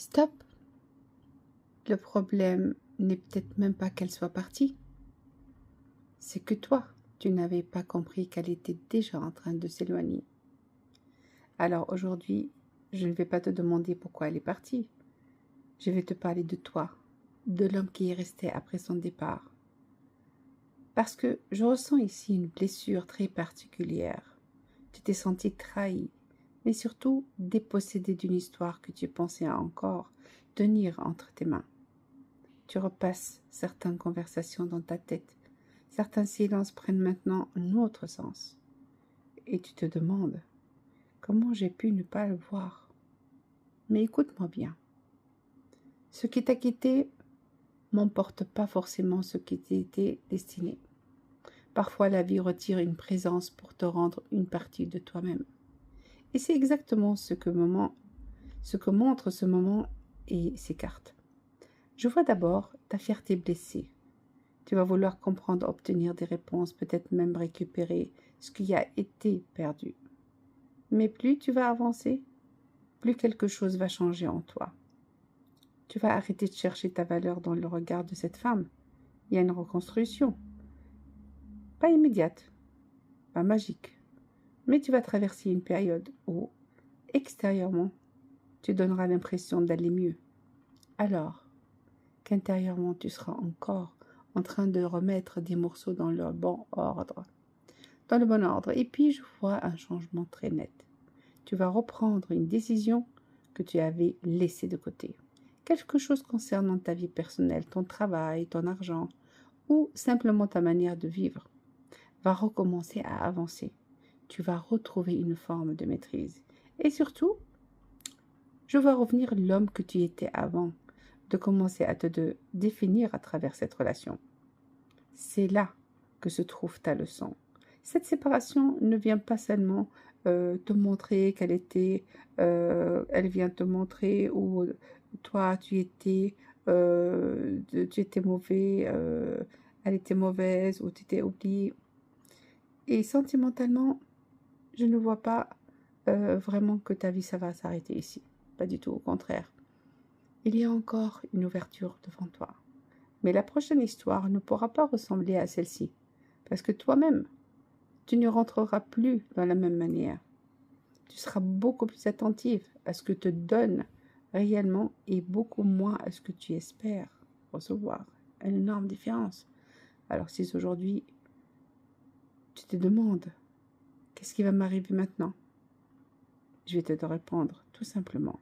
Stop! Le problème n'est peut-être même pas qu'elle soit partie. C'est que toi, tu n'avais pas compris qu'elle était déjà en train de s'éloigner. Alors aujourd'hui, je ne vais pas te demander pourquoi elle est partie. Je vais te parler de toi, de l'homme qui est resté après son départ. Parce que je ressens ici une blessure très particulière. Tu t'es senti trahi, mais surtout dépossédé d'une histoire que tu pensais encore tenir entre tes mains. Tu repasses certaines conversations dans ta tête. Certains silences prennent maintenant un autre sens. Et tu te demandes comment j'ai pu ne pas le voir. Mais écoute-moi bien. Ce qui t'a quitté n'emporte pas forcément ce qui t'était destiné. Parfois, la vie retire une présence pour te rendre une partie de toi-même. Et c'est exactement ce que montre ce moment et ses cartes. Je vois d'abord ta fierté blessée. Tu vas vouloir comprendre, obtenir des réponses, peut-être même récupérer ce qui a été perdu. Mais plus tu vas avancer, plus quelque chose va changer en toi. Tu vas arrêter de chercher ta valeur dans le regard de cette femme. Il y a une reconstruction. Pas immédiate, pas magique. Mais tu vas traverser une période où, extérieurement, tu donneras l'impression d'aller mieux. Alors qu'intérieurement, tu seras encore en train de remettre des morceaux dans le bon ordre. Et puis, je vois un changement très net. Tu vas reprendre une décision que tu avais laissée de côté. Quelque chose concernant ta vie personnelle, ton travail, ton argent ou simplement ta manière de vivre va recommencer à avancer. Tu vas retrouver une forme de maîtrise. Et surtout, je vois revenir l'homme que tu étais avant, de commencer à te définir à travers cette relation. C'est là que se trouve ta leçon. Cette séparation ne vient pas seulement te montrer elle vient te montrer où toi tu étais mauvais, elle était mauvaise, ou tu étais oublié. Et sentimentalement, je ne vois pas vraiment que ta vie, ça va s'arrêter ici. Pas du tout, au contraire. Il y a encore une ouverture devant toi. Mais la prochaine histoire ne pourra pas ressembler à celle-ci, parce que toi-même, tu ne rentreras plus dans la même manière. Tu seras beaucoup plus attentif à ce que te donne réellement et beaucoup moins à ce que tu espères recevoir. Une énorme différence. Alors si aujourd'hui, tu te demandes, qu'est-ce qui va m'arriver maintenant? Je vais te répondre tout simplement.